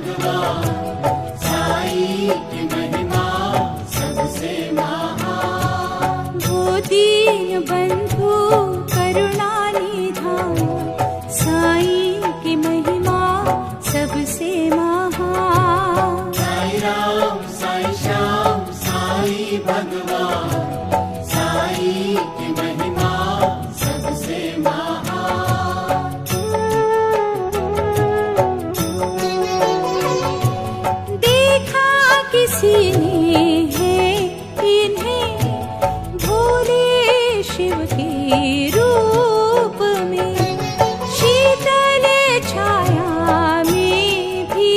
भगवान, साईं की महिमा सबसे महान। वो दीन बंधु करुणा निधान, साईं की महिमा सबसे महान। साईं राम साईं श्याम साईं भगवान, साईं की महिमा सबसे महान। देखा किसी ने है इन्हें भोले शिव के रूप में, शीतल छाया में भी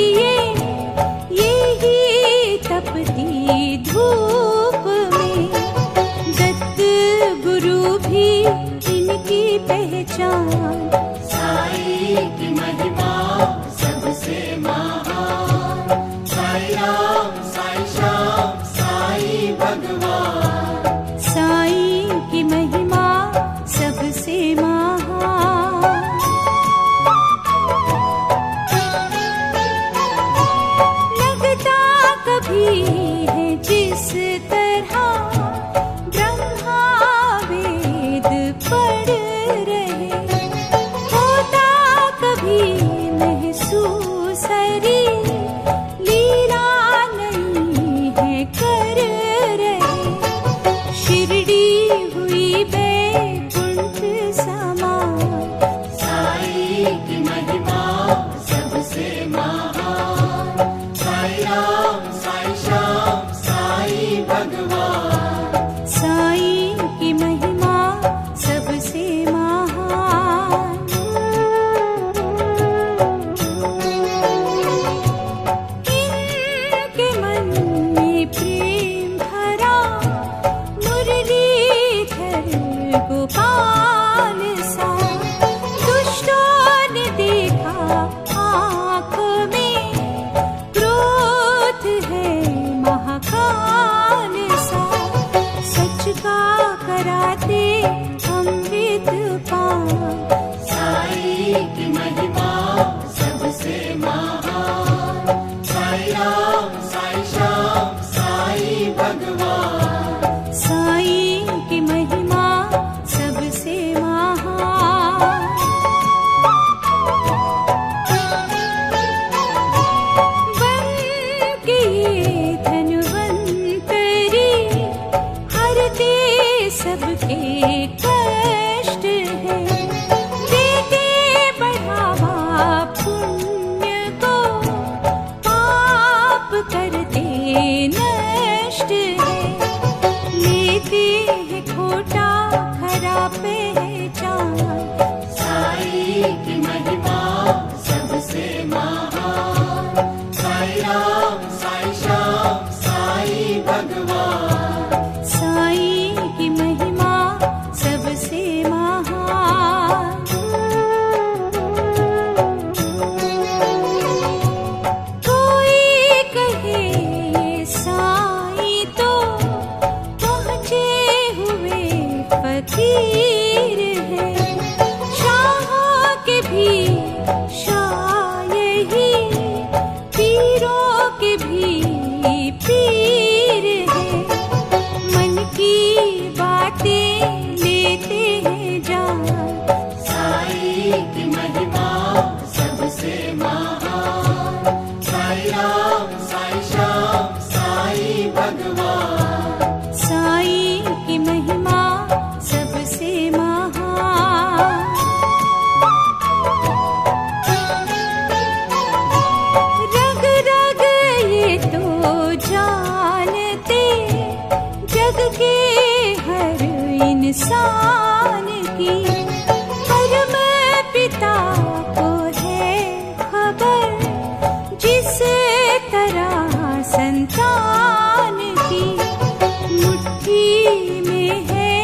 यही तपती धूप में। दत्त गुरु भी इनकी पहचान, साईं की महिमा सबसे महान। साईं राम साईं श्याम साईं भगवान, साईं की महिमा सबसे महान। लगता कभी है जिस तरह ब्रह्मा वेद पढ़ रहे, होता कभी महसूस हरी लीला नहीं है कर रहे। शिरडी हुई बैकुंठ समान, साईं की महिमा सबसे महान। साईं राम साईं श्याम साईं भगवान, साईं की महिमा सबसे महान। इनके मन में प्रेम भरा मुरलीधर गोपाल सा, दुष्टों ने देखा आँख में क्रोध है महाकाल सा। सच का कराते अमृत पान, साईं की महिमा सबसे महान। साईं राम साईं श्याम साईं भगवान, साईं की महिमा सबसे महान। बन के ये धन्वंतरी हरते सबके कष्ट है, देते बढ़ावा पुण्य को, पाप करते नष्ट है। लेते हैं खोटा खरा पहचान, साईं की महिमा सबसे महान। साईं राम साईं श्याम साईं भगवान, साईं की महिमा सबसे महान। कोई कहे ये साईं तो पहुँचे हुए फकीर है, शाहों के भी शाह यही, पीरों के भी पीर है। मन की बातें लेते हैं जान, साईं की महिमा सबसे महान। साईं राम साईं श्याम साईं भगवान, साईं की महिमा सबसे महान। रग रग ये तो जानते जग के हर इंसान की, परम पिता को है खबर जिस तरह संतान की। मुट्ठी में है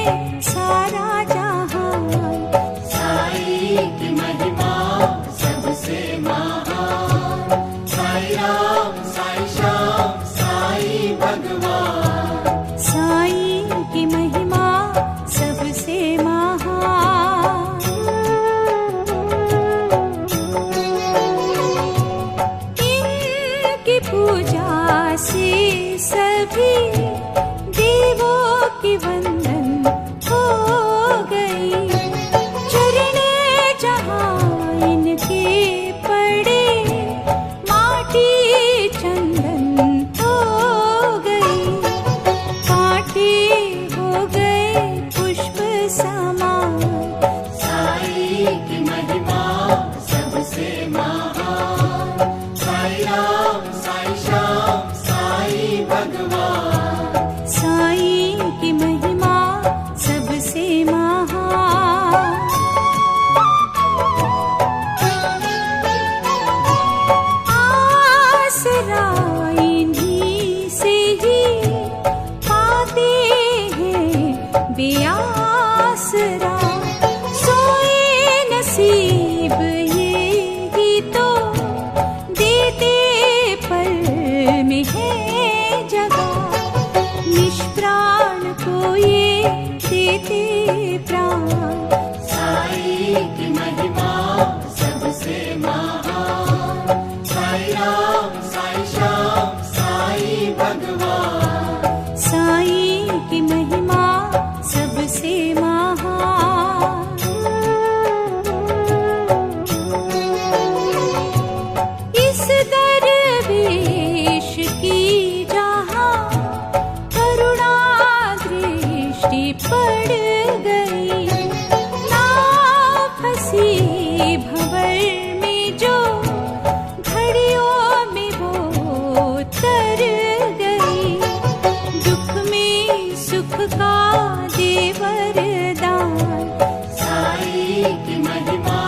सारा जहान, साईं की महिमा सबसे महान। साईं राम साईं श्याम साईं भगवान, साईं की महिमा सबसे महान। पूजा से सभी देवों की वंदन हो गई। चरण जहाँ इनके पड़े माटी चंदन हो गई। कांटे हो गए पुष्प समान, साई की महिमा सबसे महान। साई राम साई श्याम साई भगवान, साई की महिमा सबसे महान। आसरा इन्हीं से ही पाते हैं बेआसरा। सोए नसीब ये ही तो देते पल में है जगह। निष्प्राण को ये देते प्राण, साई की महिमा सबसे महान। साई राम साई श्याम साई भगवान, साई की महिमा सबसे महान। इस दरवेश की जहाँ करुणा दृष्टि पड़ गई। ना फंसी भंवर में जो घड़ियों में वो तर गई। दुख में सुख का दे वरदान, साई की महिमा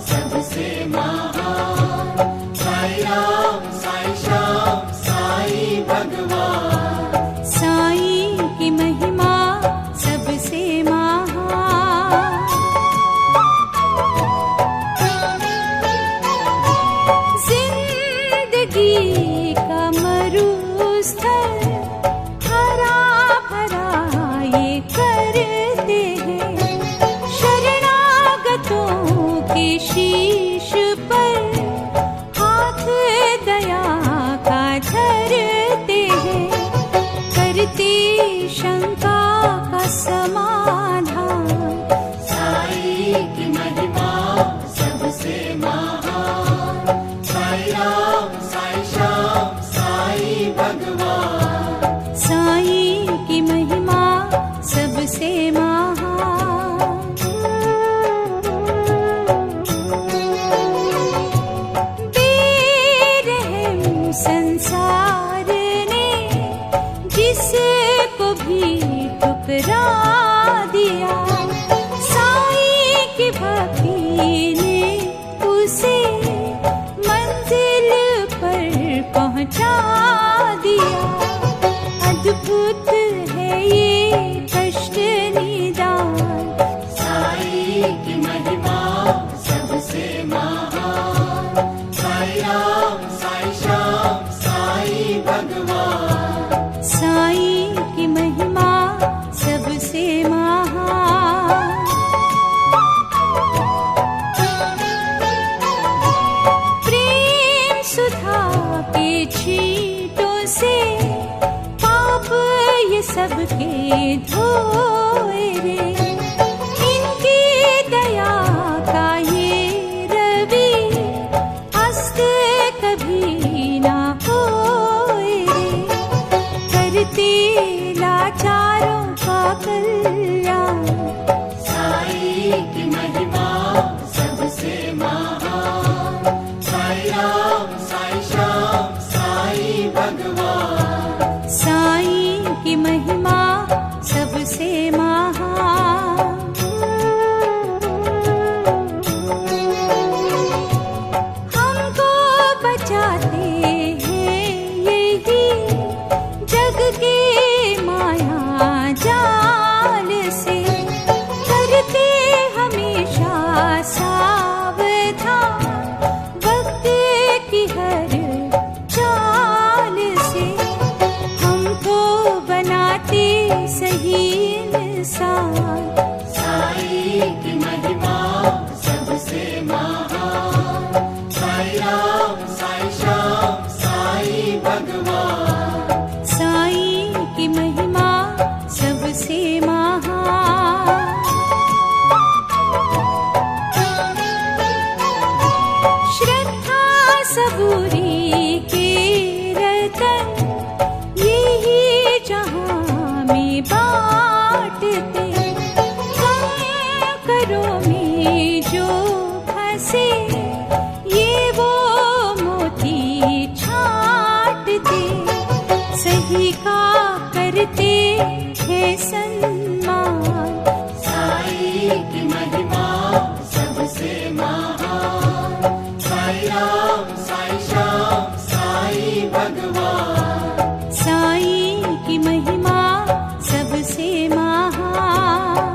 सबसे महान। साई राम साई श्याम साई भगवान, साई की महिमा सबसे महान। जिंदगी का मरुस्थल हरा भरा ये करते हैं। शरणागतों के शीश पर हाथ दया का धरते हैं। करते शंका का समाधान, साई की महिमा सबसे महान। साई राम साई श्याम साई भगवान, साई की महिमा सबसे महान। बेरहम संसार ने जिसको भी ठुकरा दिया, साई की भक्ति ने उसे मंजिल पर पहुंचा दिया। अद्भुत है ये कष्ट निदान, साई की महिमा सबसे महान। साई राम साई श्याम साई भगवान, साई की महिमा सबसे महान। प्रेम सुधा के छींटों से पाप ये सबके धोए रे। इनकी दया का ये रवि अस्त कभी ना होए रे। करते लाचारों का कल्याण, साई की महिमा सबसे महान। साई राम साई श्याम साई भगवान, साई की महिमा सबसे महान। करते हैं सम्मान। साई की महिमा सबसे महान। साई राम साई श्याम साई भगवान। साई की महिमा सबसे महान।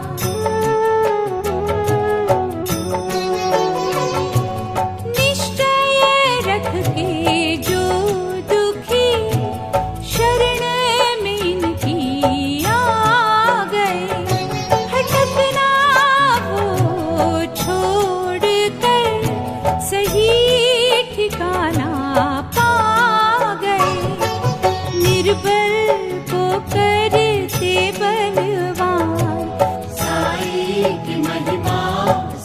निश्चय रख के जो दुखी शरण में इनकी आ गए, भटकना वो छोड़ कर सही ठिकाना पा गए। निर्बल को करते बलवान। साई की महिमा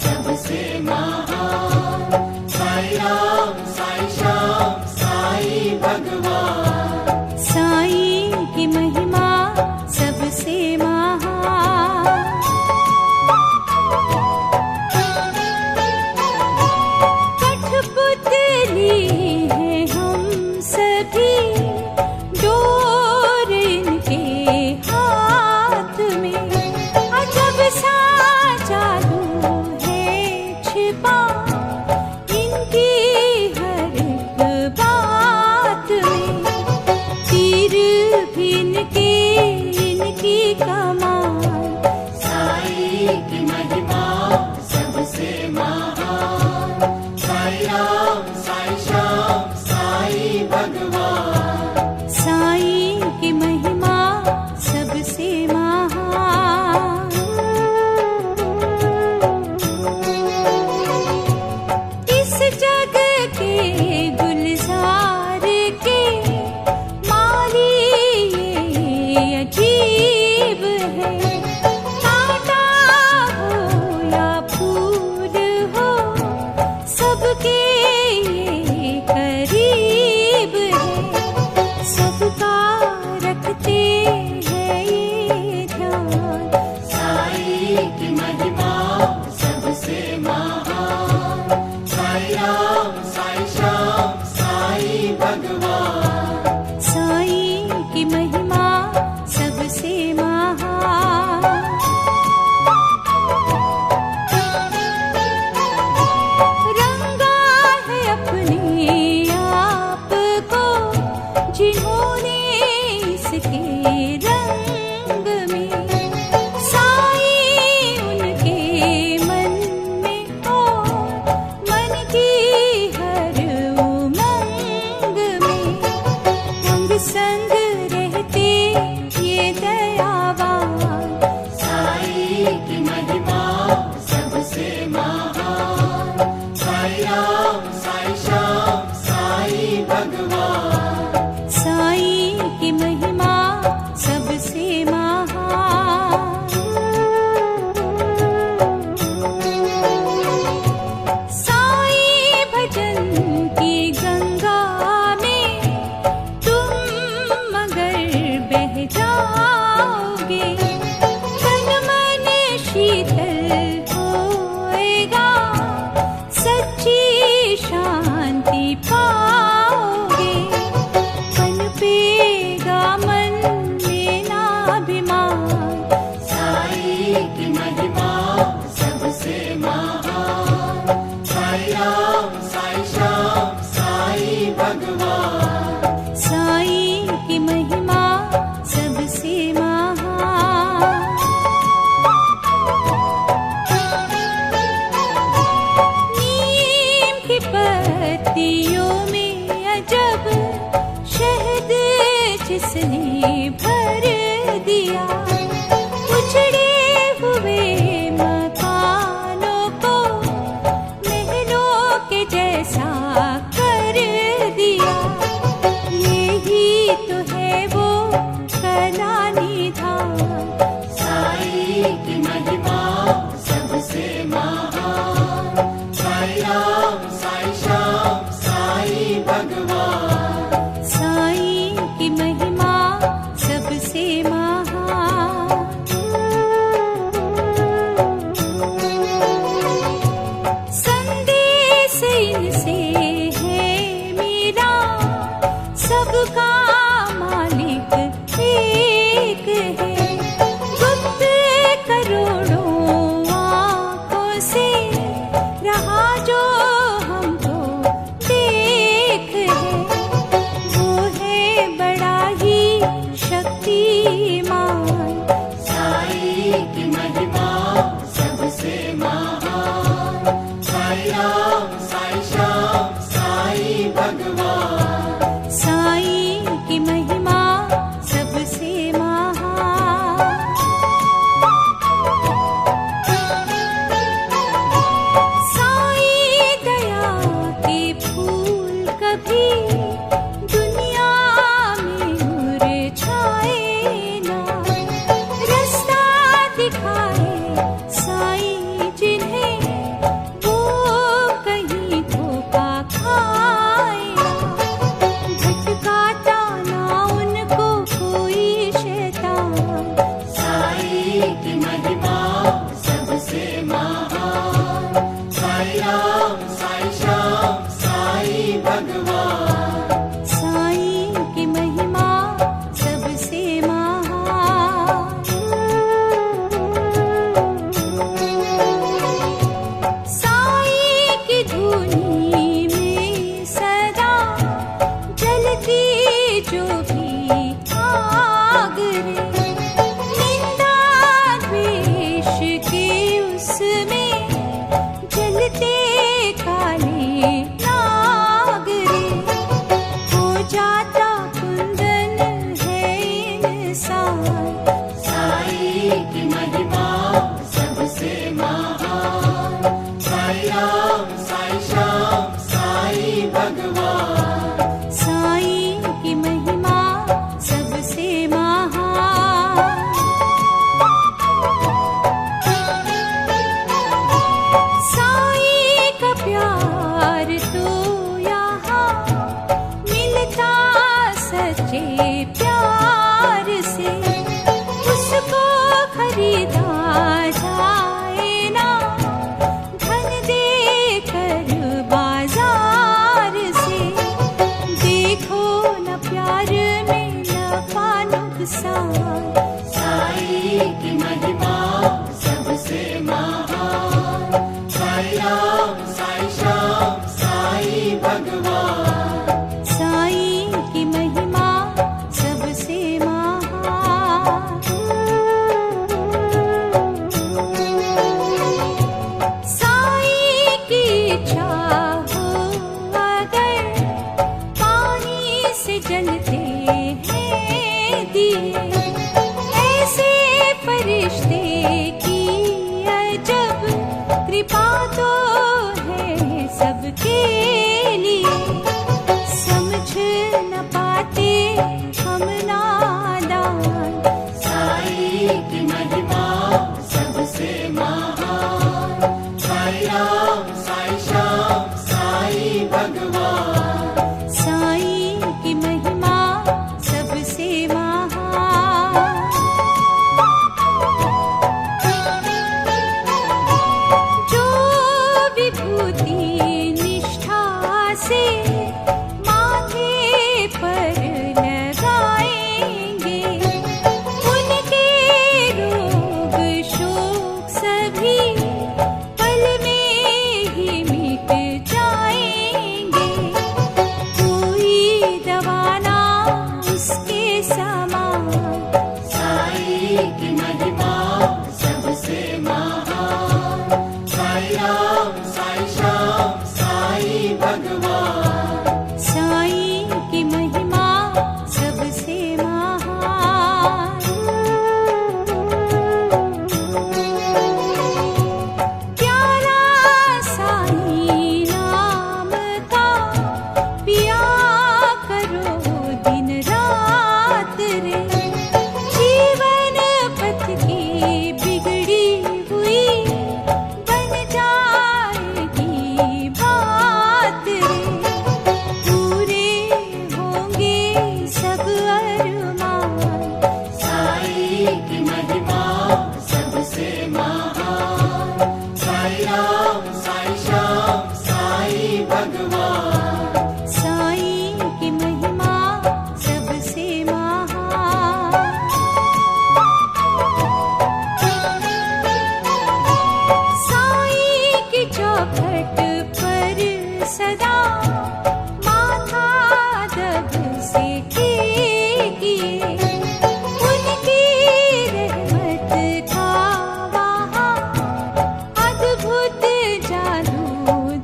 सबसे महान। साई राम साई श्याम साई भगवान। साई की महिमा सबसे महान। कठपुतली है हम सभी, डोर इनके हाथ में। अजब सा जादू है छिपा इनकी हर एक बात में। तीर भी इनकी कमान। साई की महिमा सबसे महान। साई राम साई श्याम साई भगवान। साई की महिमा सबसे महान। इस जग के गुलजार के माली ये अजीब है। कांटा हो या फूल हो, सबके ये करीब है। सबका रखते हैं ये ध्यान। साई की महिमा सबसे महान। साई राम साई श्याम साई भगवान। साई की महिमा सबसे महान। रंगा है अपने आप को जिन्होंने इसके रंग में। साई उनके मन में हो, मन की हर उमंग में। संग संग रहते ये दयावान। साई की महिमा सबसे महान। साई राम साई श्याम साई भगवान। साई की महिमा सबसे महान। साई भजन की गंगा में तुम मगर बह जाओगे। तन मन शीतल होएगा, सच्ची शांति पाओगे। पनपेगा मन में नाभिमान। साई की महिमा सबसे महान। साई राम साई श्याम साई भगवान। साई की महिमा सबसे महान। नीम की पत्तियों में अजब शहद जिसने भर दिया। उजड़े हुए मकानों को महलों के जैसा कर दिया। यही तो है वो कला निधान। साई की महिमा सबसे महान। साई राम साई श्याम साई भगवान। साई की महिमा सच्चे प्यार से उसको खरीदा जाए ना धन देकर बाजार से। देखो न प्यार में नफा नुकसान, साई की महिमा सबसे महान। साई राम साई श्याम साई भगवान, साईं की महिमा सबसे महान। साईं की इच्छा हो अगर पानी से जलते हैं दिए, ऐसे फरिश्ते की अजब कृपा तो है सबके लिए। समझ न पाते हम नादान, साई की महिमा सबसे महान। साई राम साई श्याम साई भगवान, साईं की महिमा सबसे महान। जो विभूति निष्ठा से माथे पर लगाएंगे, उनके रोग शोक सभी पल में ही मिट जाएंगे। कोई दवा ना उसके समान, साई की महिमा सबसे महान। साई राम साई श्याम साई भगवान, साईं की महिमा सबसे महान। प्यारा साईं नाम का पिया करो दिन रात रे, जीवन पथ की बिगड़ी हुई बन जाएगी बात रे। पूरे होंगे सब अरमान, साई की महिमा सबसे महान। साई राम साई श्याम साई भगवान, साईं की महिमा सबसे महान। साईं की चौखट पर सदा माथा दब से टेकिए, उनकी रहमत का वहाँ अद्भुत जादू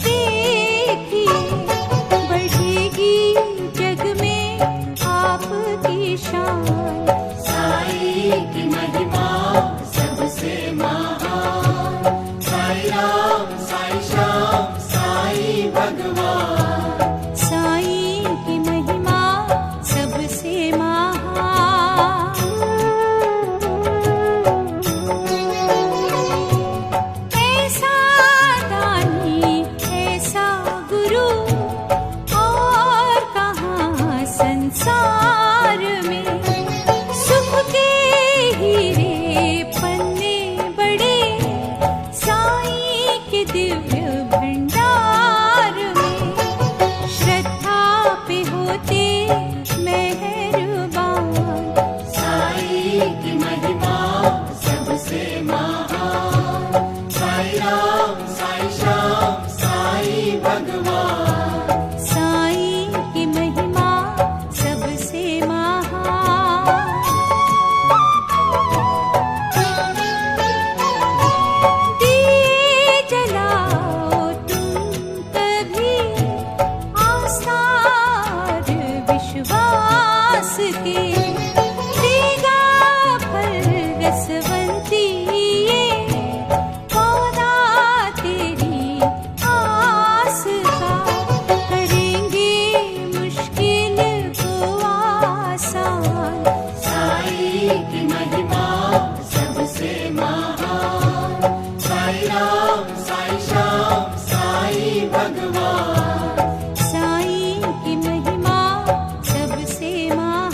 देखिए। बढ़ेगी जग में आपकी शान, साई की महिमा सबसे महान। साई राम साई श्याम साई भगवान, साईं की महिमा सबसे महान। ऐसा दानी ऐसा गुरु और कहाँ संसार में, सुख के हीरे पन्ने बड़े साईं के दिव्य भंडार में। श्रद्धा पे होते मेहरबान, साई की महिमा सबसे महान। साई राम साई श्याम साई भगवान, साईं की महिमा सबसे महान। दिए जलाओ तुम कभी आस्था और विश्वास के, देगा फल रसवंती ये पौधा तेरी आस का। करेंगे मुश्किल को आसान, साई की महिमा सबसे महान। साई राम साई श्याम साई भगवान, साईं की महिमा सबसे महान।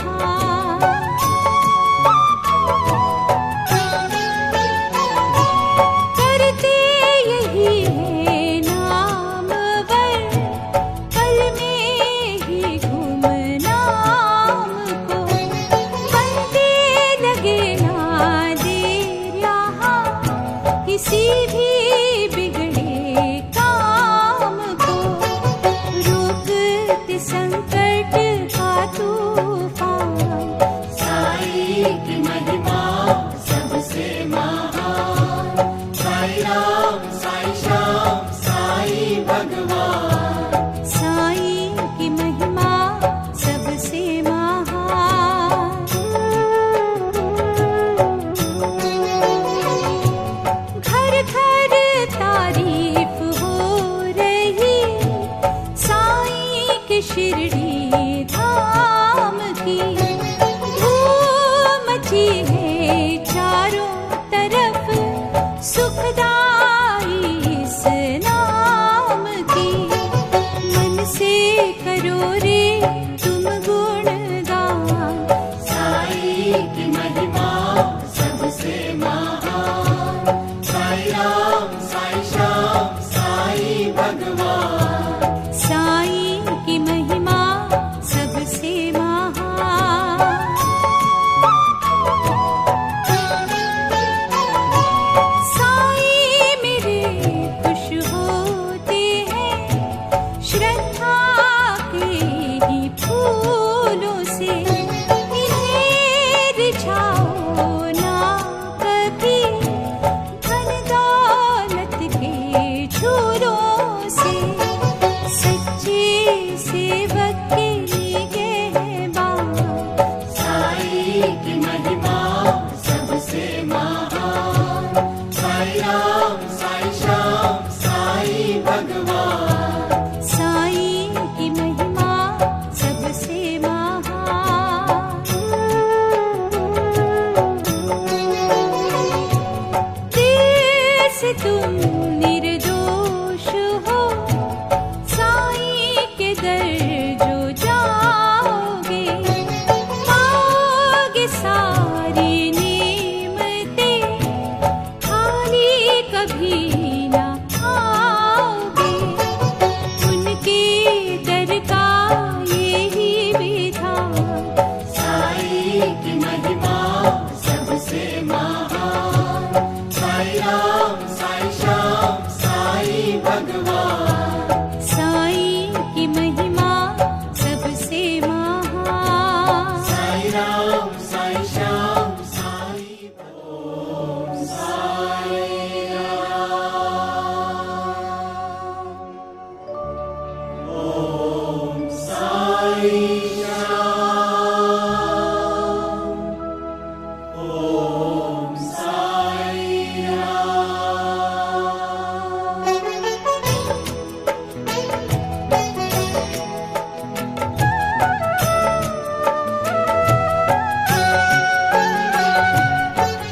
की धूम मची है चारों तरफ, सुखदाई इस नाम की। मन से करो रे तुम गुणगान, साई की महिमा सबसे महान। साई राम, साई श्याम, साई भगवान। साई की महिमा सबसे महान। साई मेरे खुश होते हैं श्रद्धा के ही फूलों से। इन्हें रिझाओ ना कभी धन दौलत के झूलों से। सच्चे सेवक के निगहबान, साई की महिमा सबसे महान। साई राम, साई श्याम, साई भगवान। साई की महिमा सबसे महान। दिल से तुम निर्दोष हो, साई के दर जो जाओगे, पाओगे सारी नेमतें, खाली कभी ना आओगे। उनके दर का यही विधान, साई की महिमा सबसे महान। साई राम, साई श्याम, साई भगवान। साई की महिमा सबसे महान। साई राम, साई श्याम, साई ओम साई राम। ओम साई श्याम। ओम साई राम।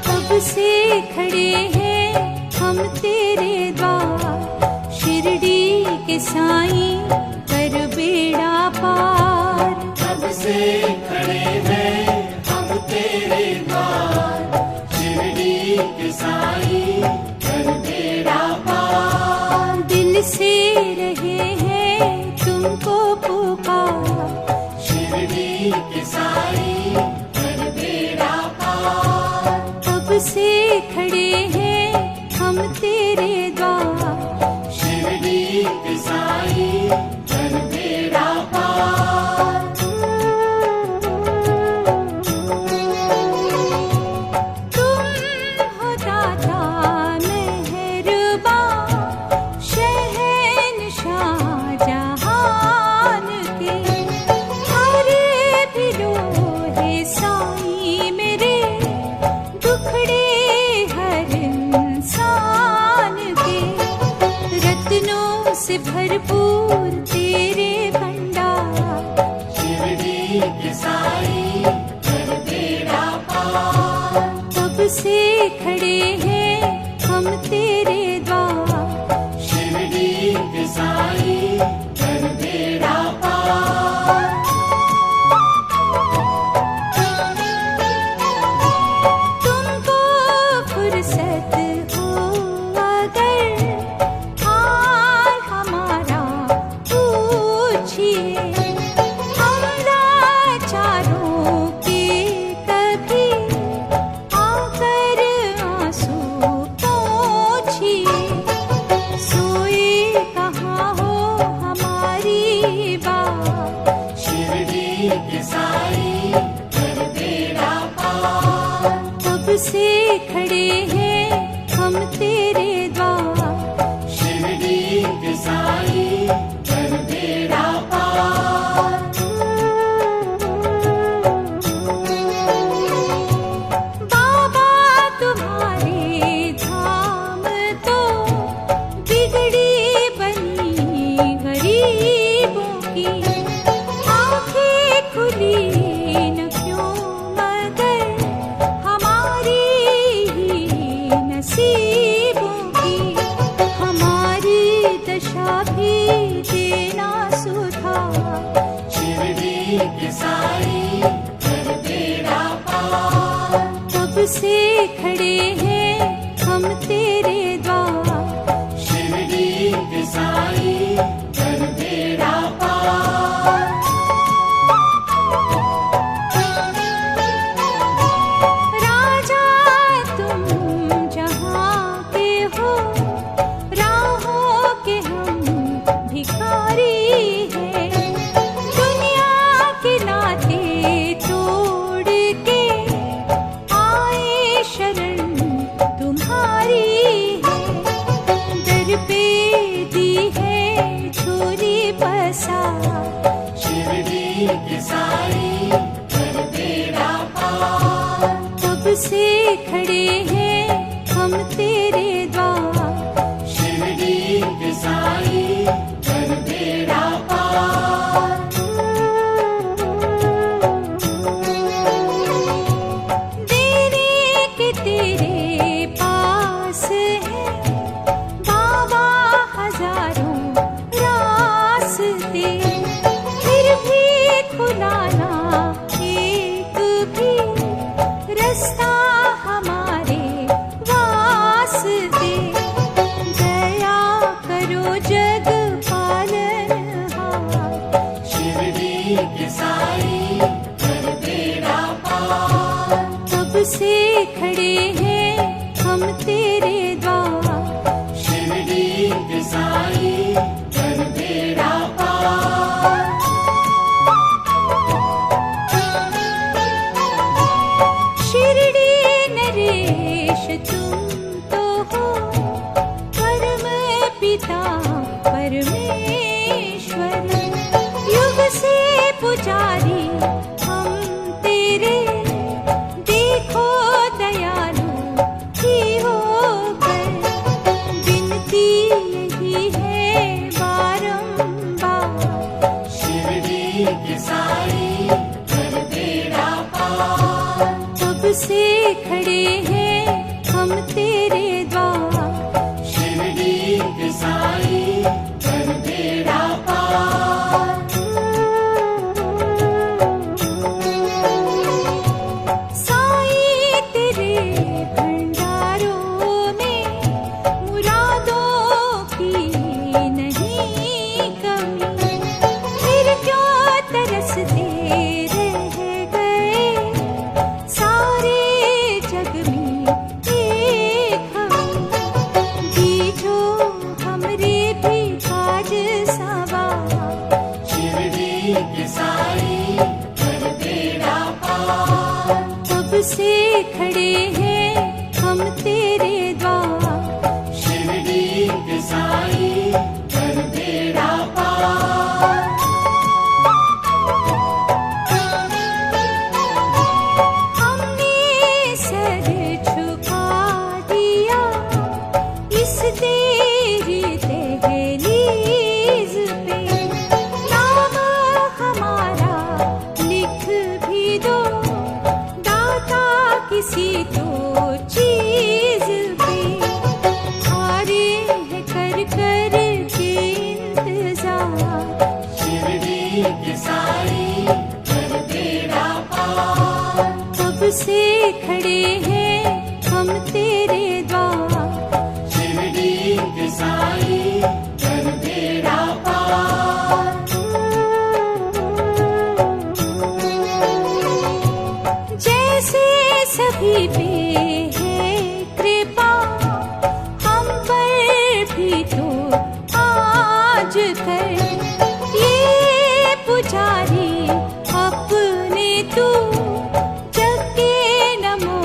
कब से खड़े हैं हम तेरे द्वार, शिरडी के साईं कर बेड़ा पार। कब से खड़े हैं हम तेरे द्वार, शिरडी के साई कर बेड़ा पार। दिल से रहे हैं तुमको पुकार, शिरडी के साई कर बेड़ा पार। कब से खड़े हैं हम तेरे द्वार, शिरडी के साई कर बेड़ा पार। तुम हो दाता मेहरबान, शहंशाह जहान के। हरे भी लोहे साईं मेरे, दुखड़े हर इंसान के। रत्नों से भरपूर तेरे भंडार, शिरडी के साई कर बेड़ा पार। कब से खड़े हैं हम तेरे द्वार, शिरडी के साई कर बेड़ा पार। तुमको फुर्सत हो अगर हाल हमारा पूछिए, हम लाचारों के कभी आकर आंसू पोंछिए। सोए कहाँ हो हमारी बात, शिरडी के साई कर बेड़ा पार। कब से खड़े हैं हम तेरे द्वार, शिरडी के साई कर बेड़ा पार। बाबा तुम्हारे धाम तो बिगड़ी बनी गरीबों की। आंखें खुली से खड़े हैं हम तेरे द्वार। शिरडी के साईं कर बेड़ा पार। राजा तुम जहाँ के हो, राहों के हम भिखारी हैं। दुनिया के नाते तोड़ के आए शरण तुम्हारी है। दर पे दी है छोरी पसार। शिरडी के साईं कर बेड़ा पार। कब से खड़े हैं हम तेरे द्वार। शिरडी के साईं कर बेड़ा पार। देने के तेरे पास है बाबा हजारों रास्ते, फिर भी खुलाना एक भी रास्ता हमारे वास्ते। दया करो जग पालनहार। शिरडी के साईं कर बेड़ा पार। कब से खड़े हैं हम तेरे द्वार। शिरडी के साईं कर बेड़ा पार। शिरडी नरेश तुम तो हो परम पिता परमेश्वर। युग से पुजारी हम तेरे, देखो दयालु ही होकर। विनती यही है बारंबार। शिरडी के साईं कर बेड़ा पार। कब से खड़े हैं हम तेरे द्वार। शिरडी के साईं कर बेड़ा पार। साईं तेरे भंडारों में मुरादों की नहीं कमी। फिर क्यों तरसते रह गए सारे जग में एक हम। दीजो हमरे भी काज सवार। शिरडी के साईं कर बेड़ा पार। कब से खड़े हैं हम तेरे द्वार। शिरडी के साईं कर बेड़ा पार। हमने सर झुका दिया इस तेरी दहलीज पे। नाम हमारा लिख भी दो दाता किसी तो चीज पे। हारे है कर कर के इंतजार। शिरडी के साईं कर बेड़ा पार। कब से खड़े हैं हम तेरे द्वार। शिरडी के साईं कर बेड़ा पार। जैसे सभी पे है कृपा, हम पर भी तो आज कर। ये पुजारी अपने तू जग के नमो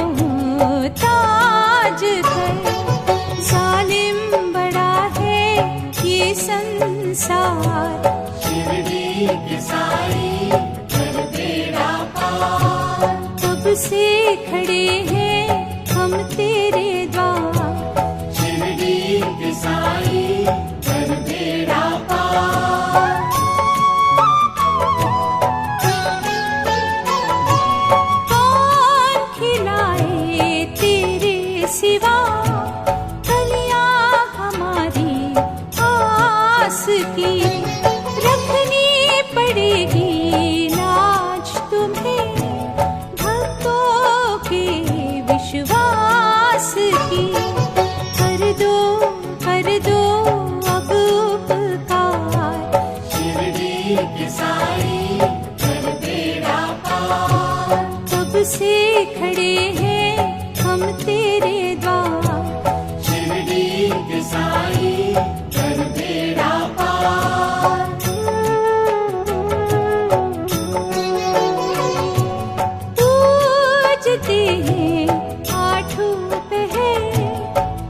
ताज कर। जालिम बड़ा है ये संसार। शिरडी के साईं कर बेड़ा पार। कब से खड़े हैं हम तेरे द्वार। शिरडी के साईं कर बेड़ा पार। कौन खिलाए तेरे सिवा कलियां हमारी आस की। रखनी पड़ेगी लाज तुम्हें भक्तों के विश्वास से खड़े हैं हम तेरे द्वार। शिरडी के साई कर बेड़ा पार। पूजते हैं आठों पहर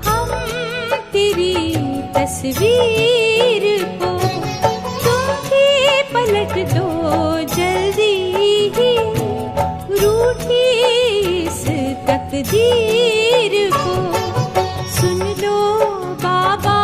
हम तेरी तस्वीर को। तुम भी पलट दो जल्दी ही रूठी इस तकदीर को। सुन लो बाबा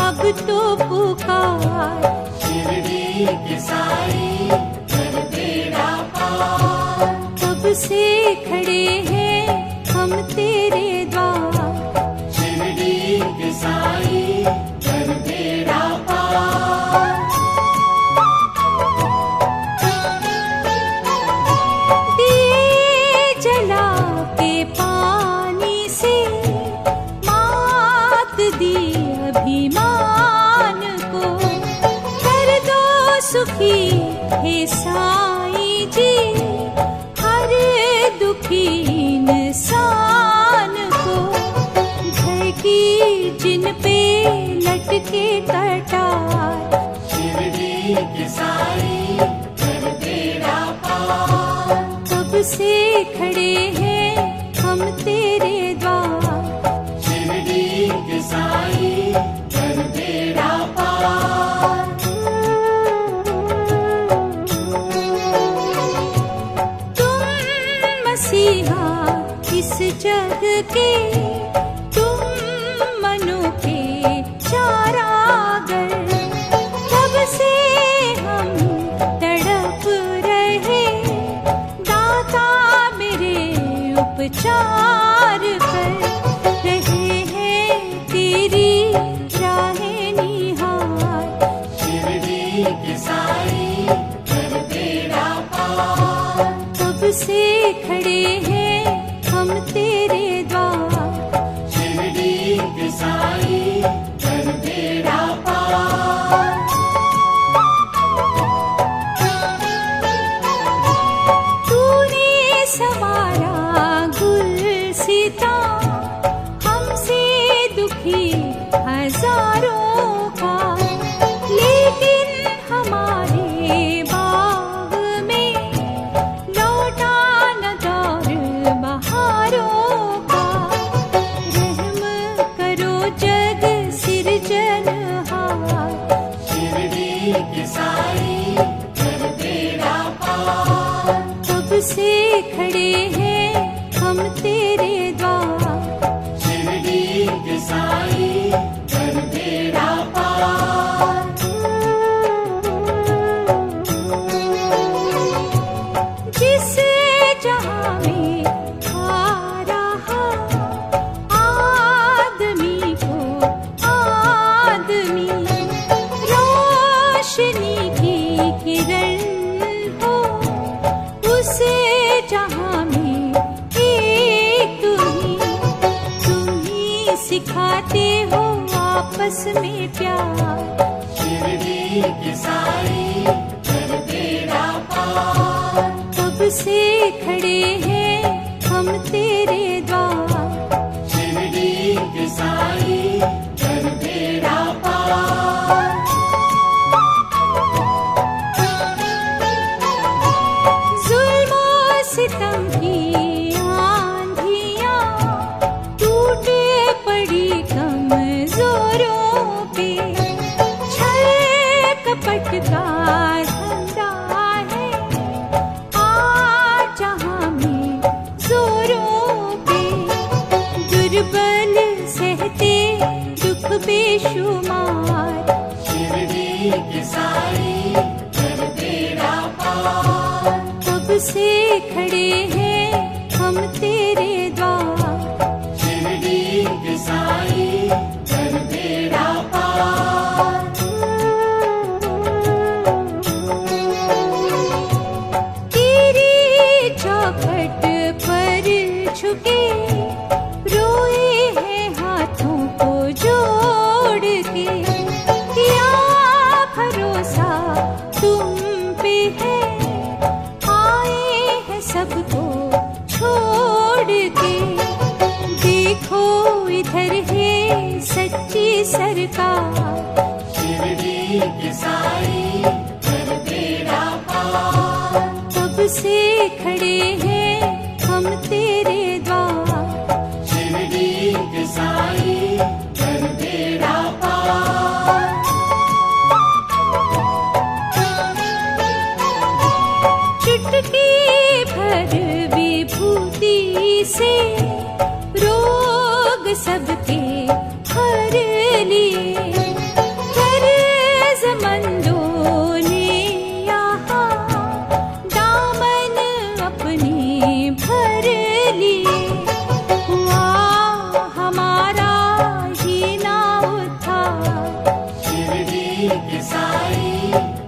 अब तो पुकार। शिरडी के साई कर बेड़ा पार। कब से खड़े हैं हम तेरे द्वार। शिरडी के साई कर बेड़ा पार। दिए जला के पानी से मात दी अभिमान को। कर दो सुखी हे साईं जी हर दुखी इंसान को। धरती जिन पे लटके कटार। शिरडी के साई कर बेड़ा पार। कब से खड़े हैं हम तेरे द्वार। शिरडी के साई कर बेड़ा पार। तुम मसीहा इस जग के, तुम मनु के चारागर। कब से हम तड़प रहे दाता मेरे उपचार कर। रहे हैं तेरी राहें निहार। शिरडी के साई कर बेड़ा पार। कब से खड़े हैं हम तेरे द्वार। शिरडी के साई कर बेड़ा पार। तूने संवारा गुलसिता हमसे दुखी हजारों का। लेकिन हमारे बाग में लौटा न दौर बहारों का। रहम करो जग सिरजनहार। शिरडी के साई कर बेड़ा पार। कब से खड़े हैं हम तेरे द्वार। शिरडी के साई कर बेड़ा पार। जिस जहां में आ रहा आदमी को आदमी। रोशनी की किरण हो उस जहां में एक तुम ही सिखाते हो आपस में प्यार। शिरडी के साई कर बेड़ा पार। कब से खड़े हैं हम तेरे द्वार। शिरडी के साई कर बेड़ा पार। जुल्म सितम की आंधियां टूट पड़ी कमजोरों पे। छल कपट का धंधा है आज जहां में जोरों पे। दुर्बल सहते दुख बेशुमार। शिरडी के साई कर बेड़ा पार। कब से खड़े हैं हम तेरे द्वार। शिरडी के साई कर बेड़ा पार। तेरी चौखट पर झुके रोए हैं हाथों को जोड़ के। क्या भरोसा तुम पे है आए हैं सबको से खड़े हैं हम तेरे द्वार। शिरडी के साई कर बेड़ा पार। चुटकी भर विभूति से रोग सबके हर लिए। कर्जमंदों ने यहाँ दामन अपने भर लिए। हुआ हमारा ही ना उद्धार। शिरडी के साई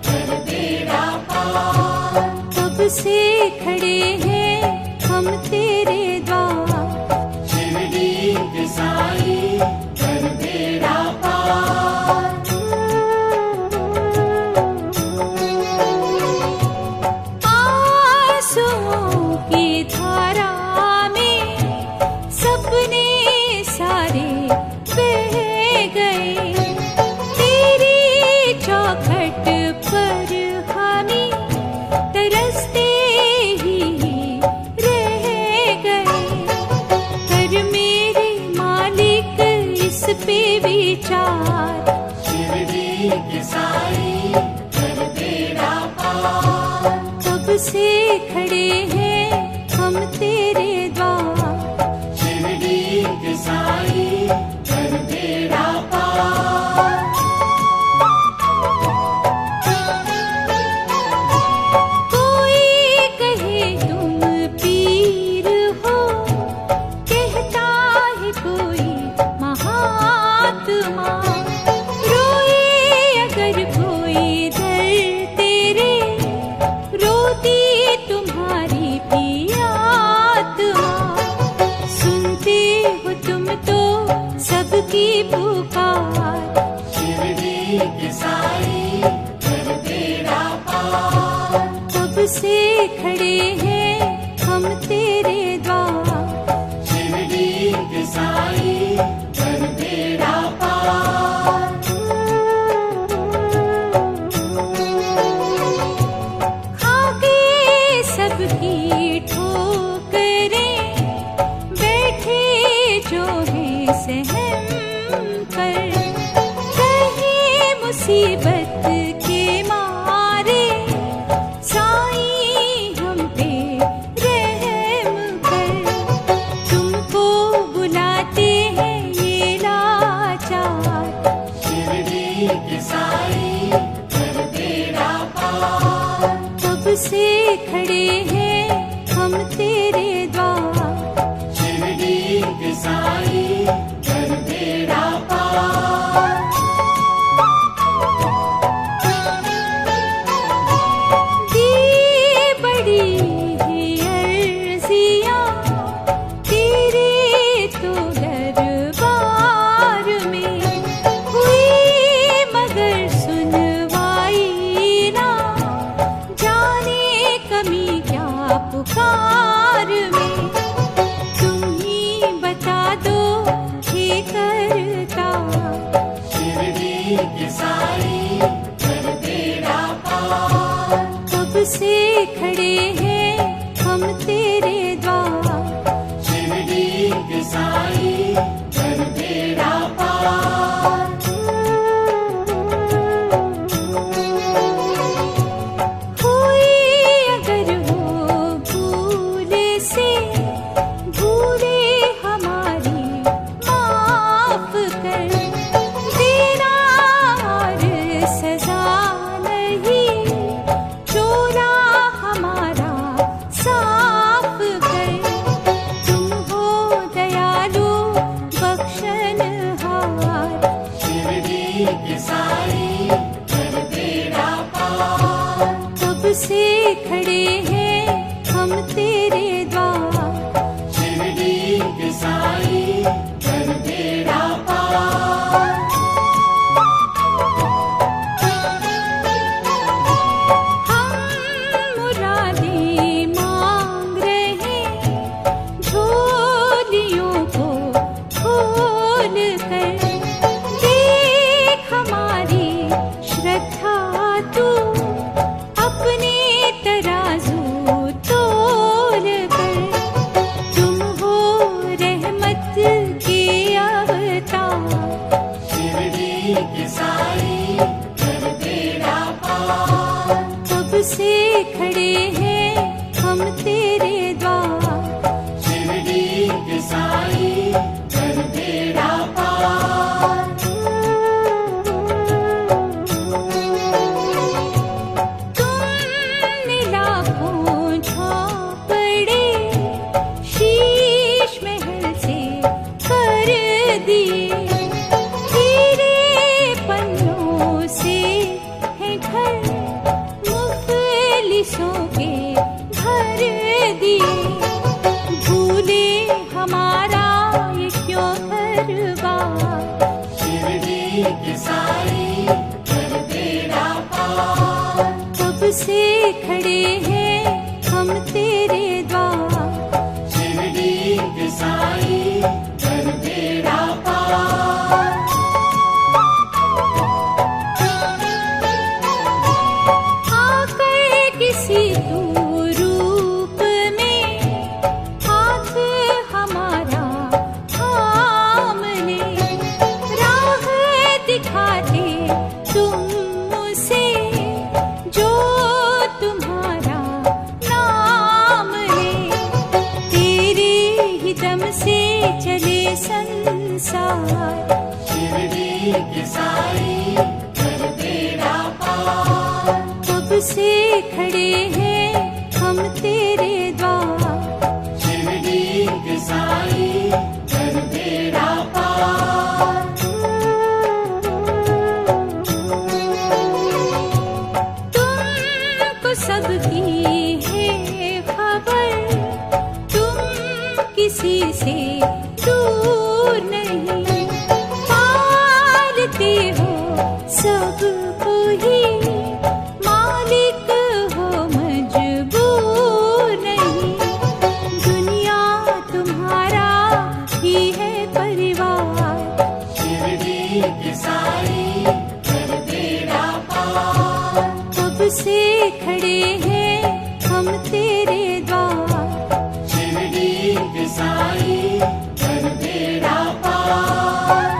कर बेड़ा पार। कब से खड़े हैं हम तेरे द्वार। शिरडी के साई कर बेड़ा पार। आंसुओं की धारा में सपने सारे बह गए। तेरी चौखट पर हमें तरसते ही रह गए। कर मेरे मालिक इस पे विचार। शिरडी के साई कर बेड़ा पार। कब से खड़े हैं हम तेरे द्वार। शिरडी के साई कर बेड़ा पार। कोई कहे तुम पीर हो, कहता है कोई महात्मा। रोए अगर कोई दर तेरे, रोती तुम्हारी पियात्मा। सुनते हो तुम तो सबकी पुकार। शिरडी के साई कर बेड़ा पार। कब से खड़े हैं हम तेरे द्वार। शिरडी के साई कर बेड़ा पार। खाके सबकी ठोकरें बैठे जो है सहम कर। कहे मुसीबत के मारे साईं हम पे रहम कर। तुमको बुलाते हैं ये लाचार। शिरडी के साई कर बेड़ा पार। कब से खड़े हैं हम तेरे द्वार। शिरडी के साई कर बेड़ा पार। दी बड़ी है अर्जियां तेरे तो दरबार में। हुई मगर सुनवाई ना, जाने कमी क्या पुकार में। तुम ही बता दो ये करता। शिरडी के साई कर बेड़ा पार। कब से खड़े हैं हम तेरे द्वार। शिरडी के साई कर बेड़ा पार। कोई अगर हो भूल तेरे द्वार। शिरडी के साई कर बेड़ा पार। तुमने लाखों झोंपड़े शीश महल से कर दिए, तेरे पन्नों से है घर मुफलिसों के भर दिए। भूले हमारा ये क्यों घरबार। शिरडी के साई कर बेड़ा पार। कब से खड़े हैं हम तेरे द्वार। शिरडी के साई कर बेड़ा पार। आकर किसी तू रूप में हाथ हमारा थाम ले, राह दिखाते तुम उसे जो तुम्हारा नाम ले। तेरे ही दम से चले संसार। शिरडी के साई कर बेड़ा पार। कब से खड़े हैं हम तेरे द्वार। शिरडी के साई कर बेड़ा पार। तुमको सबकी है खबर, तुम किसी से दूर नहीं। पालते हो सबको ही, मालिक हो मजबूर नहीं। दुनिया तुम्हारा ही है परिवार। शिरडी के साई कर बेड़ा पार। कब से खड़े हैं हम तेरे द्वार। शिरडी के साई कर बेड़ा पार।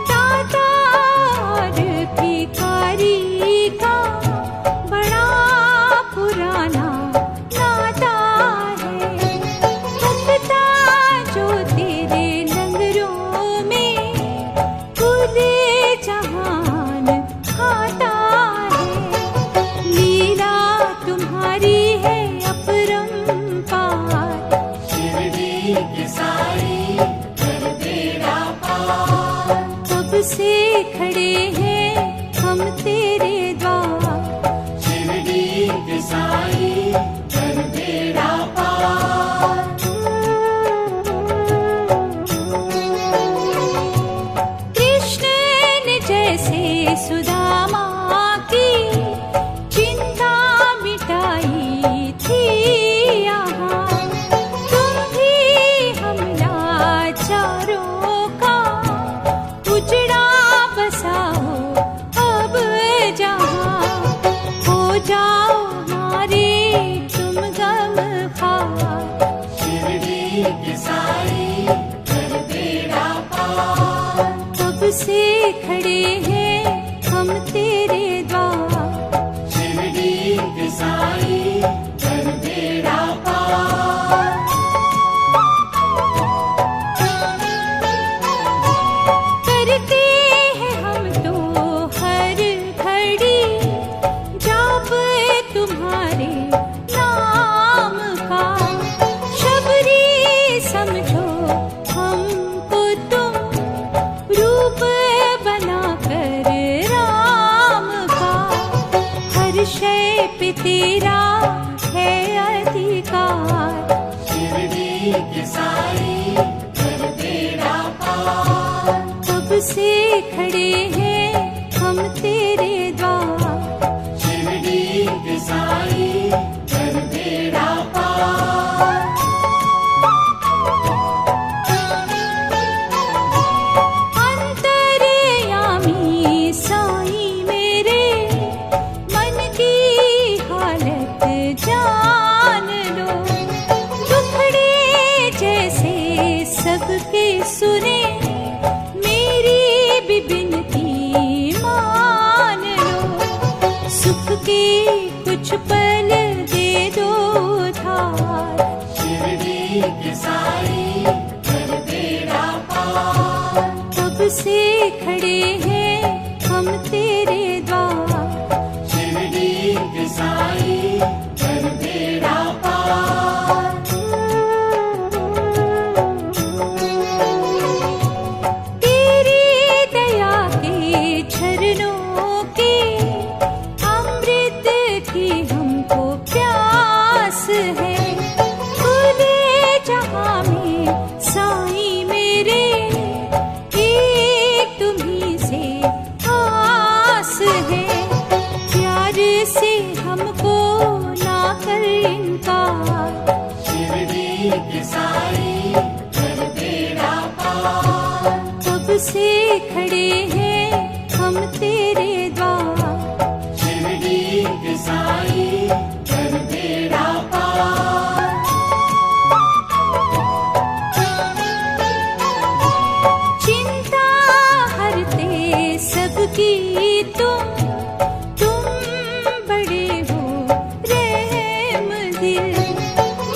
दाता और भिखारी का बड़ा पुराना नाता है। भक्ता जो तेरे लंगरों में पूरे जहान खाता है। लीला तुम्हारी है अपरंपार। शिरडी के साई कर बेड़ा पार। कब से खड़े हैं हम तेरे द्वार। शिरडी के साई कर बेड़ा पार। कृष्ण ने जैसे सुदामा की चिंता मिटाई थी यहाँ, तुम भी हम लाचारों का उजड़ा बसाओ अब जहाँ। हो जाओ हमारे तुम गमखार। शिरडी के साई कर बेड़ा पार। कब से खड़े हैं हम तेरे द्वार। शिरडी के साई कर बेड़ा पार। करते हैं हम तो हर घड़ी जाप तुम्हारे नाम का। शबरी समझो हमको तुम, रूप बनाकर राम का। हर शय पे तेरा है अधिकार। शिरडी के साई कर बेड़ा पार। कब से खड़े हैं हम तेरे द्वार। शिरडी के साई कर बेड़ा पार। अंतर्यामी साईं मेरे मन की हालत जान लो। दुखड़े जैसे सबके सुने मेरी भी बिनती सुख के कुछ पल दे दो उधार। शिरडी के साई कर बेड़ा पार। कब से खड़े हैं हम तेरे द्वार। शिरडी के साई कर बेड़ा पार। तेरी दया के झरनों के अमृत की हमको प्यास है। खुले जहां में साईं मेरे एक तुम्ही से आस है। प्यार से हमको ना कर इनकार। शिरडी के साई कर बेड़ा पार। कब से खड़े हैं हम तेरे द्वार। शिरडी के साई कर बेड़ा पार। चिंता हरते सबकी तुम बड़े हो रहम दिल।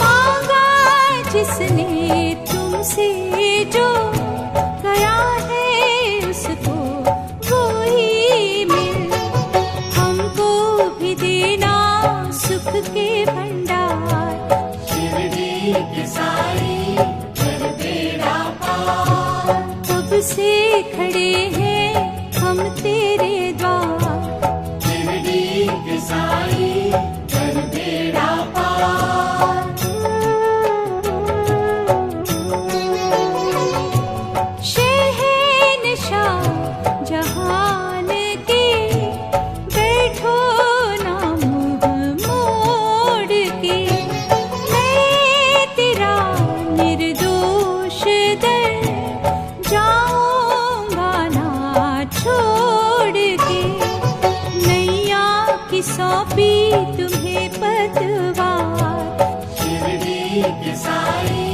मांगा जिसने तुमसे जो गया है उसको वो ही मिल। हमको भी देना सुख के भंडार। शिरडी के साई कर बेड़ा पार। कब से खड़े हैं हम तेरे द्वार। शिरडी के साई कर बेड़ा पार। शहंशाह जहान के बैठो ना मुँह मोड़ के। मैं तेरा निर्दोष दर जाऊंगा ना छोड़ के। नैया की सौंपी तुम्हें पतवार। शिरडी के साई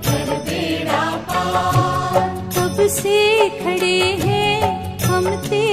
कर बेड़ा पार। कब से खड़े हैं हम तेरे